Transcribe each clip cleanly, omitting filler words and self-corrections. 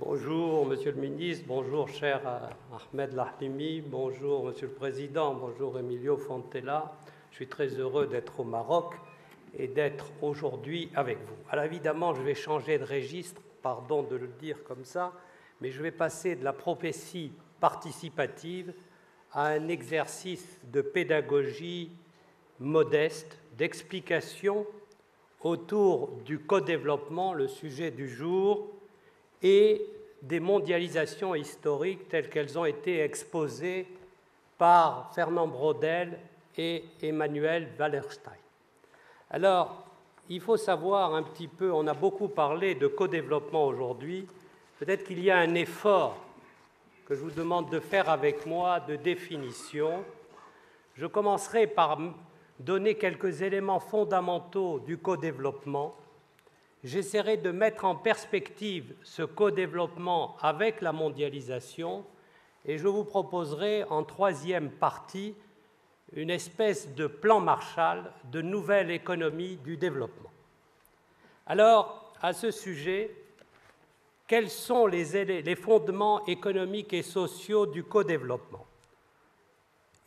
Bonjour, Monsieur le Ministre, bonjour, cher Ahmed Lahlimi, bonjour, Monsieur le Président, bonjour, Emilio Fontella. Je suis très heureux d'être au Maroc et d'être aujourd'hui avec vous. Alors évidemment, je vais changer de registre, pardon de le dire comme ça, mais je vais passer de la prophétie participative à un exercice de pédagogie modeste, d'explication autour du co-développement, le sujet du jour, et des mondialisations historiques telles qu'elles ont été exposées par Fernand Braudel et Emmanuel Wallerstein. Alors, il faut savoir un petit peu, on a beaucoup parlé de co-développement aujourd'hui, peut-être qu'il y a un effort que je vous demande de faire avec moi de définition. Je commencerai par donner quelques éléments fondamentaux du co-développement. J'essaierai de mettre en perspective ce co-développement avec la mondialisation et je vous proposerai en troisième partie une espèce de plan Marshall de nouvelle économie du développement. Alors, à ce sujet, quels sont les fondements économiques et sociaux du co-développement?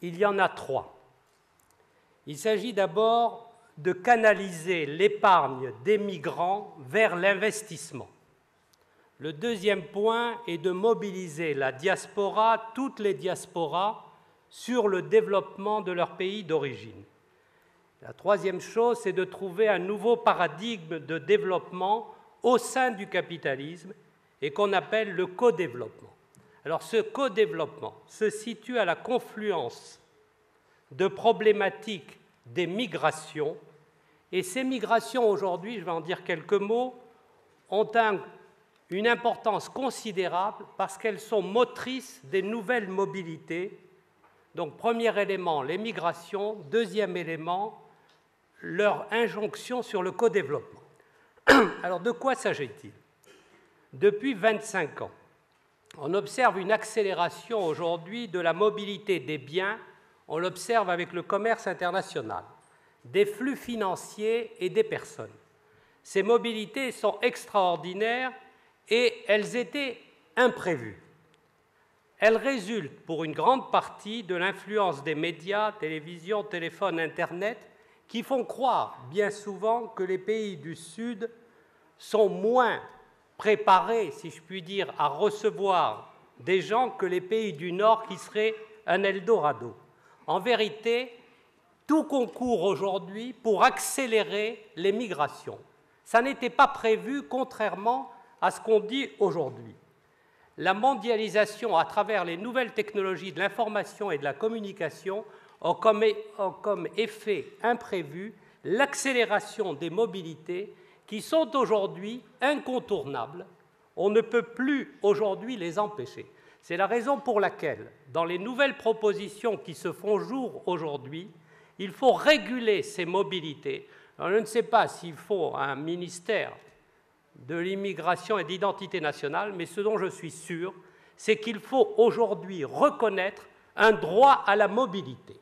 Il y en a trois. Il s'agit d'abord de canaliser l'épargne des migrants vers l'investissement. Le deuxième point est de mobiliser la diaspora, toutes les diasporas, sur le développement de leur pays d'origine. La troisième chose, c'est de trouver un nouveau paradigme de développement au sein du capitalisme et qu'on appelle le co-développement. Alors ce co-développement se situe à la confluence de problématiques des migrations, et ces migrations aujourd'hui, je vais en dire quelques mots, ont une importance considérable parce qu'elles sont motrices des nouvelles mobilités. Donc, premier élément, les migrations. Deuxième élément, leur injonction sur le co-développement. Alors, de quoi s'agit-il? Depuis 25 ans, on observe une accélération aujourd'hui de la mobilité des biens. On l'observe avec le commerce international, des flux financiers et des personnes. Ces mobilités sont extraordinaires et elles étaient imprévues. Elles résultent pour une grande partie de l'influence des médias, télévision, téléphone, Internet, qui font croire bien souvent que les pays du Sud sont moins préparés, si je puis dire, à recevoir des gens que les pays du Nord qui seraient un Eldorado. En vérité, tout concourt aujourd'hui pour accélérer les migrations. Ça n'était pas prévu, contrairement à ce qu'on dit aujourd'hui. La mondialisation, à travers les nouvelles technologies de l'information et de la communication, a comme effet imprévu l'accélération des mobilités qui sont aujourd'hui incontournables. On ne peut plus aujourd'hui les empêcher. C'est la raison pour laquelle, dans les nouvelles propositions qui se font jour aujourd'hui, il faut réguler ces mobilités. Alors, je ne sais pas s'il faut un ministère de l'immigration et d'identité nationale, mais ce dont je suis sûr, c'est qu'il faut aujourd'hui reconnaître un droit à la mobilité.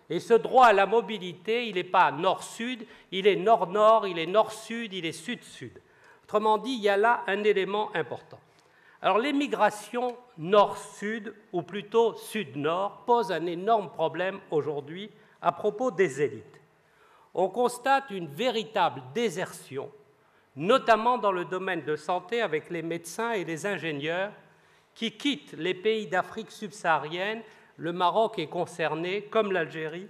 Et ce droit à la mobilité, il n'est pas nord-sud, il est nord-nord, il est nord-sud, il est sud-sud. Autrement dit, il y a là un élément important. Alors, les migrations nord-sud, ou plutôt sud-nord, posent un énorme problème aujourd'hui à propos des élites. On constate une véritable désertion, notamment dans le domaine de santé avec les médecins et les ingénieurs qui quittent les pays d'Afrique subsaharienne. Le Maroc est concerné, comme l'Algérie,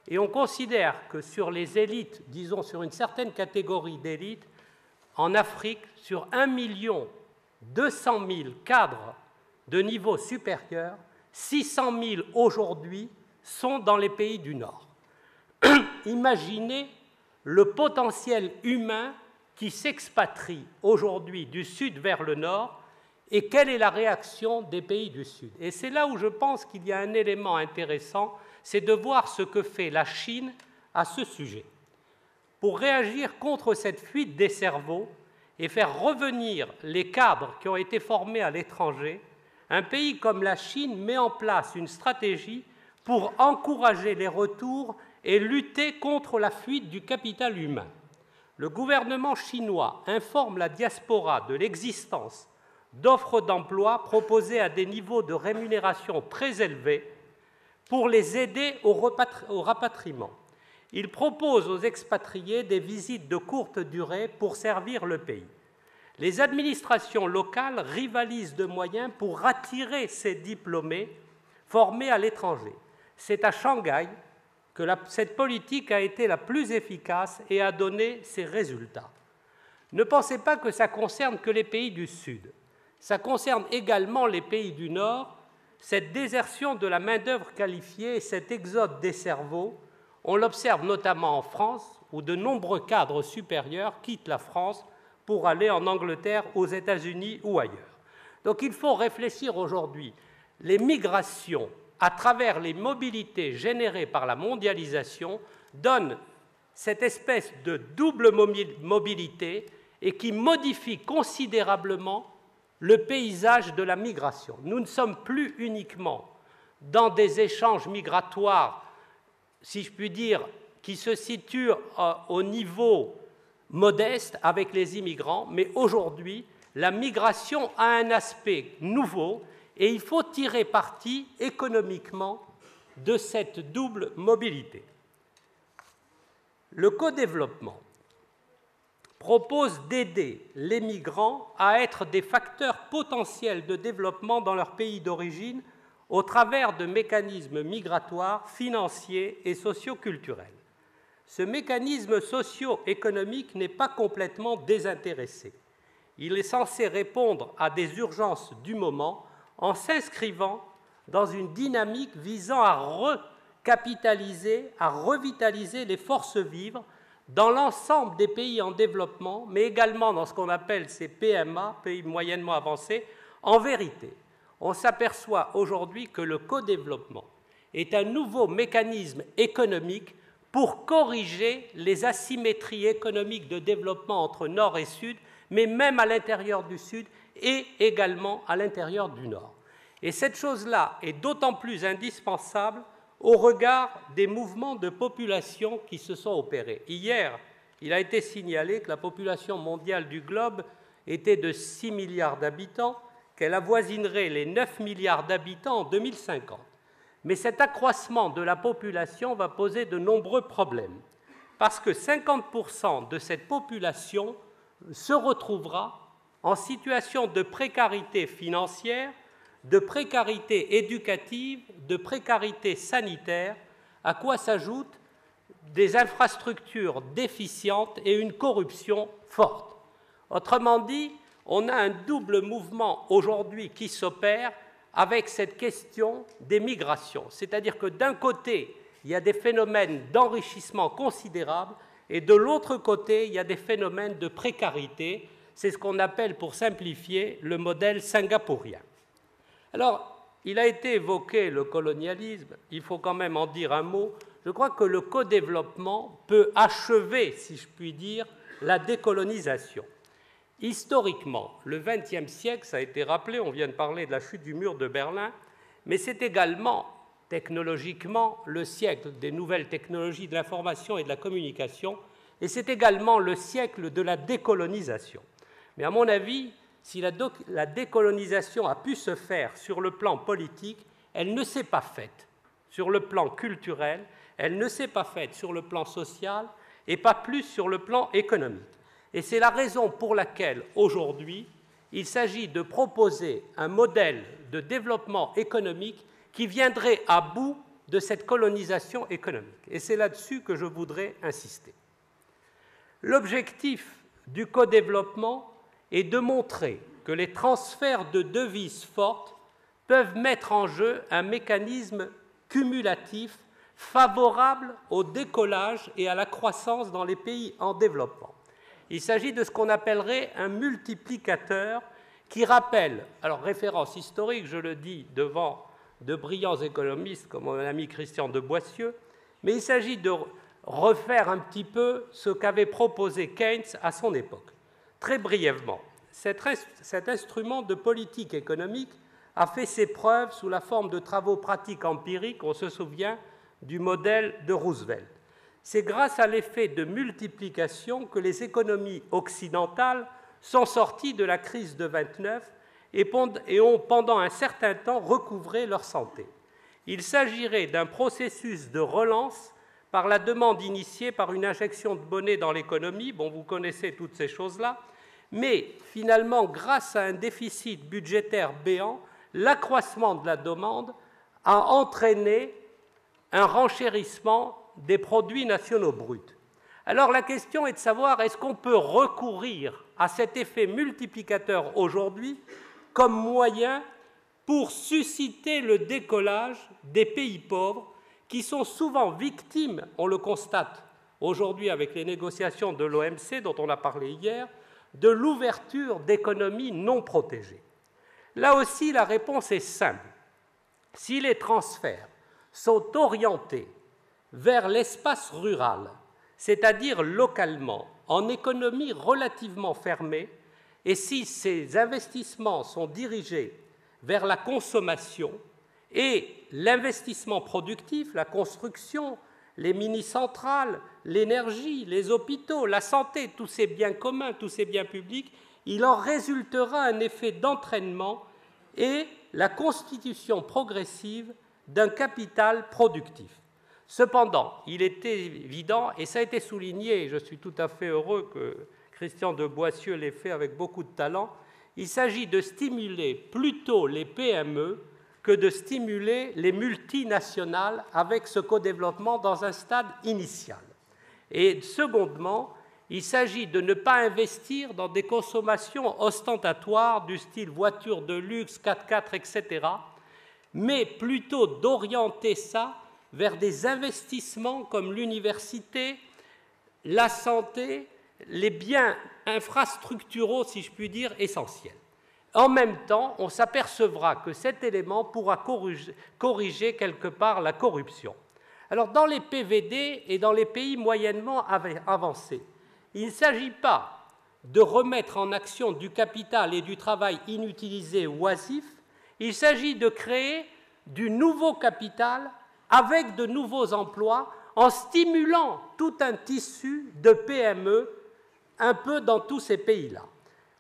et on considère que sur les élites, disons sur une certaine catégorie d'élites, en Afrique, sur 1,2 million cadres de niveau supérieur, 600 000 aujourd'hui sont dans les pays du Nord. Imaginez le potentiel humain qui s'expatrie aujourd'hui du Sud vers le Nord et quelle est la réaction des pays du Sud. Et c'est là où je pense qu'il y a un élément intéressant, c'est de voir ce que fait la Chine à ce sujet. Pour réagir contre cette fuite des cerveaux et faire revenir les cadres qui ont été formés à l'étranger, un pays comme la Chine met en place une stratégie pour encourager les retours et lutter contre la fuite du capital humain. Le gouvernement chinois informe la diaspora de l'existence d'offres d'emploi proposées à des niveaux de rémunération très élevés pour les aider au rapatriement. Il propose aux expatriés des visites de courte durée pour servir le pays. Les administrations locales rivalisent de moyens pour attirer ces diplômés formés à l'étranger. C'est à Shanghai que cette politique a été la plus efficace et a donné ses résultats. Ne pensez pas que ça concerne que les pays du Sud. Ça concerne également les pays du Nord. Cette désertion de la main-d'œuvre qualifiée et cet exode des cerveaux, on l'observe notamment en France, où de nombreux cadres supérieurs quittent la France pour aller en Angleterre, aux États-Unis ou ailleurs. Donc il faut réfléchir aujourd'hui. Les migrations à travers les mobilités générées par la mondialisation donnent cette espèce de double mobilité et qui modifie considérablement le paysage de la migration. Nous ne sommes plus uniquement dans des échanges migratoires, si je puis dire, qui se situent au niveau modeste avec les immigrants, mais aujourd'hui, la migration a un aspect nouveau et il faut tirer parti économiquement de cette double mobilité. Le co-développement propose d'aider les migrants à être des facteurs potentiels de développement dans leur pays d'origine au travers de mécanismes migratoires, financiers et socio-culturels. Ce mécanisme socio-économique n'est pas complètement désintéressé. Il est censé répondre à des urgences du moment en s'inscrivant dans une dynamique visant à recapitaliser, à revitaliser les forces vives dans l'ensemble des pays en développement, mais également dans ce qu'on appelle ces PMA, pays moyennement avancés. En vérité, on s'aperçoit aujourd'hui que le co-développement est un nouveau mécanisme économique pour corriger les asymétries économiques de développement entre Nord et Sud, mais même à l'intérieur du Sud et également à l'intérieur du Nord. Et cette chose-là est d'autant plus indispensable au regard des mouvements de population qui se sont opérés. Hier, il a été signalé que la population mondiale du globe était de 6 milliards d'habitants, qu'elle avoisinerait les 9 milliards d'habitants en 2050. Mais cet accroissement de la population va poser de nombreux problèmes, parce que 50% de cette population se retrouvera en situation de précarité financière, de précarité éducative, de précarité sanitaire, à quoi s'ajoutent des infrastructures déficientes et une corruption forte. Autrement dit, on a un double mouvement aujourd'hui qui s'opère avec cette question des migrations. C'est-à-dire que d'un côté, il y a des phénomènes d'enrichissement considérables et de l'autre côté, il y a des phénomènes de précarité. C'est ce qu'on appelle, pour simplifier, le modèle singapourien. Alors, il a été évoqué le colonialisme, il faut quand même en dire un mot. Je crois que le co-développement peut achever, si je puis dire, la décolonisation. Historiquement, le XXe siècle, ça a été rappelé, on vient de parler de la chute du mur de Berlin, mais c'est également, technologiquement, le siècle des nouvelles technologies de l'information et de la communication, et c'est également le siècle de la décolonisation. Mais à mon avis, si la décolonisation a pu se faire sur le plan politique, elle ne s'est pas faite sur le plan culturel, elle ne s'est pas faite sur le plan social et pas plus sur le plan économique. Et c'est la raison pour laquelle, aujourd'hui, il s'agit de proposer un modèle de développement économique qui viendrait à bout de cette colonisation économique. Et c'est là-dessus que je voudrais insister. L'objectif du co-développement est de montrer que les transferts de devises fortes peuvent mettre en jeu un mécanisme cumulatif favorable au décollage et à la croissance dans les pays en développement. Il s'agit de ce qu'on appellerait un multiplicateur qui rappelle, alors référence historique, je le dis devant de brillants économistes comme mon ami Christian de Boissieu, mais il s'agit de refaire un petit peu ce qu'avait proposé Keynes à son époque. Très brièvement, cet instrument de politique économique a fait ses preuves sous la forme de travaux pratiques empiriques, on se souvient du modèle de Roosevelt. C'est grâce à l'effet de multiplication que les économies occidentales sont sorties de la crise de 29 et ont pendant un certain temps recouvré leur santé. Il s'agirait d'un processus de relance par la demande initiée par une injection de monnaie dans l'économie. Bon, vous connaissez toutes ces choses-là, mais finalement, grâce à un déficit budgétaire béant, l'accroissement de la demande a entraîné un renchérissement des produits nationaux bruts. Alors la question est de savoir, est-ce qu'on peut recourir à cet effet multiplicateur aujourd'hui comme moyen pour susciter le décollage des pays pauvres qui sont souvent victimes, on le constate aujourd'hui avec les négociations de l'OMC dont on a parlé hier, de l'ouverture d'économies non protégées. Là aussi, la réponse est simple. Si les transferts sont orientés vers l'espace rural, c'est-à-dire localement, en économie relativement fermée, et si ces investissements sont dirigés vers la consommation et l'investissement productif, la construction, les mini-centrales, l'énergie, les hôpitaux, la santé, tous ces biens communs, tous ces biens publics, il en résultera un effet d'entraînement et la constitution progressive d'un capital productif. Cependant, il est évident, et ça a été souligné, et je suis tout à fait heureux que Christian de Boissieu l'ait fait avec beaucoup de talent, il s'agit de stimuler plutôt les PME que de stimuler les multinationales avec ce co-développement dans un stade initial. Et secondement, il s'agit de ne pas investir dans des consommations ostentatoires du style voiture de luxe, 4x4, etc., mais plutôt d'orienter ça vers des investissements comme l'université, la santé, les biens infrastructuraux, si je puis dire, essentiels. En même temps, on s'apercevra que cet élément pourra corriger quelque part la corruption. Alors, dans les PVD et dans les pays moyennement avancés, il ne s'agit pas de remettre en action du capital et du travail inutilisé ou oisif, il s'agit de créer du nouveau capital avec de nouveaux emplois en stimulant tout un tissu de PME un peu dans tous ces pays-là.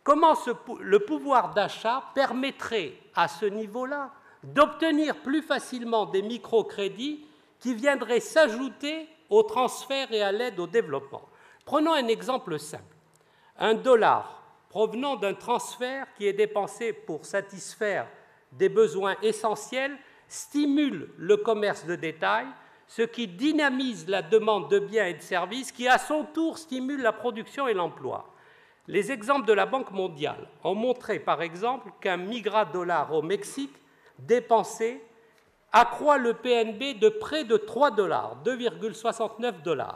Comment le pouvoir d'achat permettrait à ce niveau-là d'obtenir plus facilement des microcrédits qui viendraient s'ajouter aux transferts et à l'aide au développement. Prenons un exemple simple. $1 provenant d'un transfert qui est dépensé pour satisfaire des besoins essentiels stimule le commerce de détail, ce qui dynamise la demande de biens et de services qui, à son tour, stimule la production et l'emploi. Les exemples de la Banque mondiale ont montré, par exemple, qu'un $1 au Mexique dépensé accroît le PNB de près de $3, 2,69 $,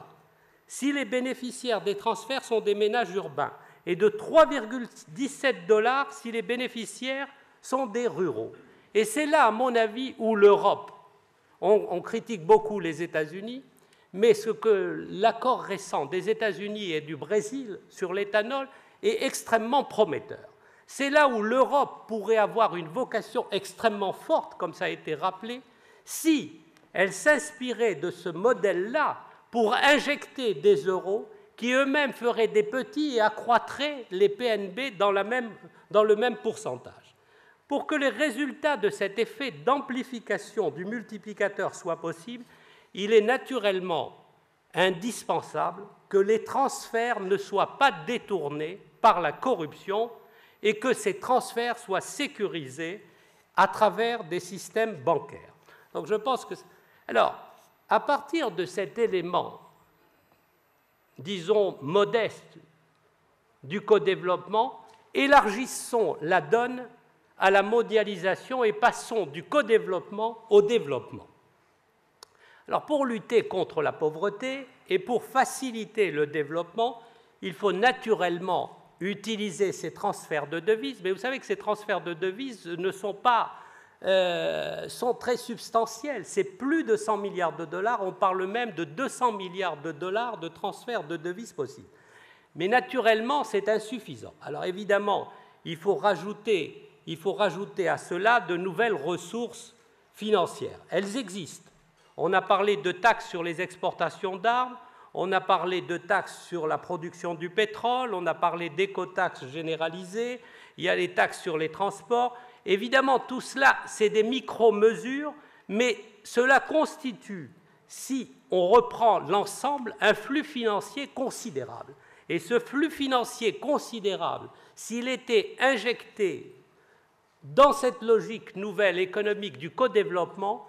si les bénéficiaires des transferts sont des ménages urbains, et de 3,17 $ si les bénéficiaires sont des ruraux. Et c'est là, à mon avis, où l'Europe, on critique beaucoup les États-Unis, mais ce que l'accord récent des États-Unis et du Brésil sur l'éthanol est extrêmement prometteur. C'est là où l'Europe pourrait avoir une vocation extrêmement forte, comme ça a été rappelé, si elle s'inspirait de ce modèle-là pour injecter des euros qui eux-mêmes feraient des petits et accroîtraient les PNB dans le même pourcentage. Pour que les résultats de cet effet d'amplification du multiplicateur soient possibles, il est naturellement indispensable que les transferts ne soient pas détournés par la corruption et que ces transferts soient sécurisés à travers des systèmes bancaires. Donc je pense que... Alors, à partir de cet élément, disons, modeste du codéveloppement, élargissons la donne à la mondialisation et passons du codéveloppement au développement. Alors, pour lutter contre la pauvreté et pour faciliter le développement, il faut naturellement utiliser ces transferts de devises, mais vous savez que ces transferts de devises ne sont pas... sont très substantiels. C'est plus de 100 milliards de dollars, on parle même de 200 milliards de dollars de transferts de devises possibles. Mais naturellement, c'est insuffisant. Alors évidemment, il faut rajouter à cela de nouvelles ressources financières. Elles existent. On a parlé de taxes sur les exportations d'armes, on a parlé de taxes sur la production du pétrole, on a parlé d'écotaxes généralisées, il y a les taxes sur les transports. Évidemment, tout cela, c'est des micro-mesures, mais cela constitue, si on reprend l'ensemble, un flux financier considérable. Et ce flux financier considérable, s'il était injecté dans cette logique nouvelle économique du co-développement,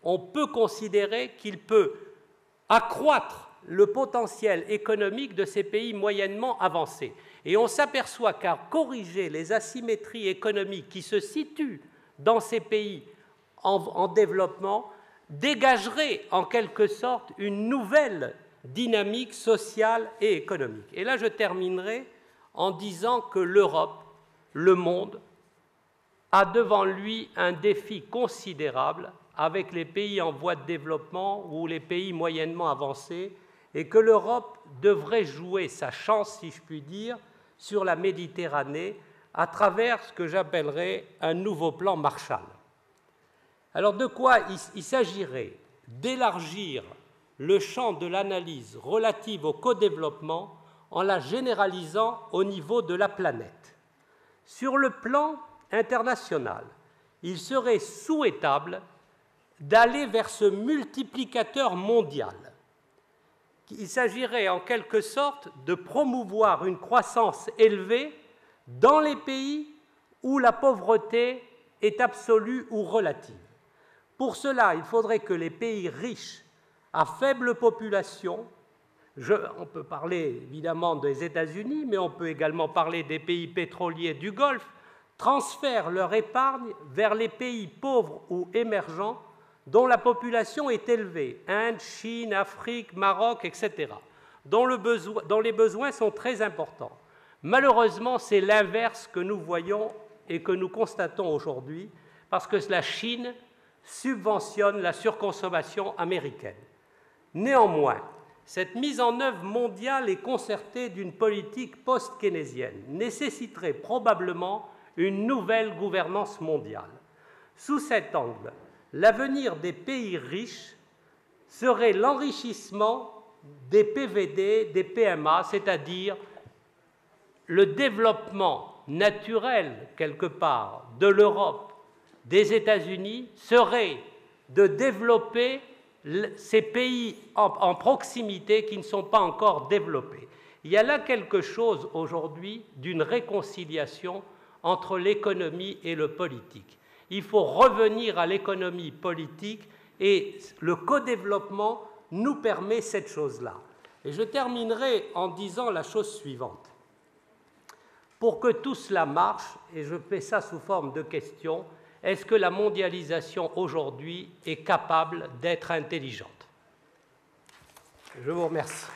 on peut considérer qu'il peut accroître le potentiel économique de ces pays moyennement avancés. Et on s'aperçoit qu'à corriger les asymétries économiques qui se situent dans ces pays en développement, dégagerait en quelque sorte une nouvelle dynamique sociale et économique. Et là, je terminerai en disant que l'Europe, le monde, a devant lui un défi considérable avec les pays en voie de développement ou les pays moyennement avancés, et que l'Europe devrait jouer sa chance, si je puis dire, sur la Méditerranée à travers ce que j'appellerais un nouveau plan Marshall. Alors de quoi il s'agirait? D'élargir le champ de l'analyse relative au co-développement en la généralisant au niveau de la planète. Sur le plan international, il serait souhaitable d'aller vers ce multiplicateur mondial. Il s'agirait en quelque sorte de promouvoir une croissance élevée dans les pays où la pauvreté est absolue ou relative. Pour cela, il faudrait que les pays riches à faible population, on peut parler évidemment des États-Unis, mais on peut également parler des pays pétroliers du Golfe, transfèrent leur épargne vers les pays pauvres ou émergents dont la population est élevée, Inde, Chine, Afrique, Maroc, etc., dont les besoins sont très importants. Malheureusement, c'est l'inverse que nous voyons et que nous constatons aujourd'hui, parce que la Chine subventionne la surconsommation américaine. Néanmoins, cette mise en œuvre mondiale et concertée d'une politique post-keynésienne nécessiterait probablement une nouvelle gouvernance mondiale. Sous cet angle, l'avenir des pays riches serait l'enrichissement des PVD, des PMA, c'est-à-dire le développement naturel, quelque part, de l'Europe, des États-Unis, serait de développer ces pays en proximité qui ne sont pas encore développés. Il y a là quelque chose aujourd'hui d'une réconciliation entre l'économie et le politique. Il faut revenir à l'économie politique et le co-développement nous permet cette chose-là. Et je terminerai en disant la chose suivante. Pour que tout cela marche, et je fais ça sous forme de question, est-ce que la mondialisation aujourd'hui est capable d'être intelligente? Je vous remercie.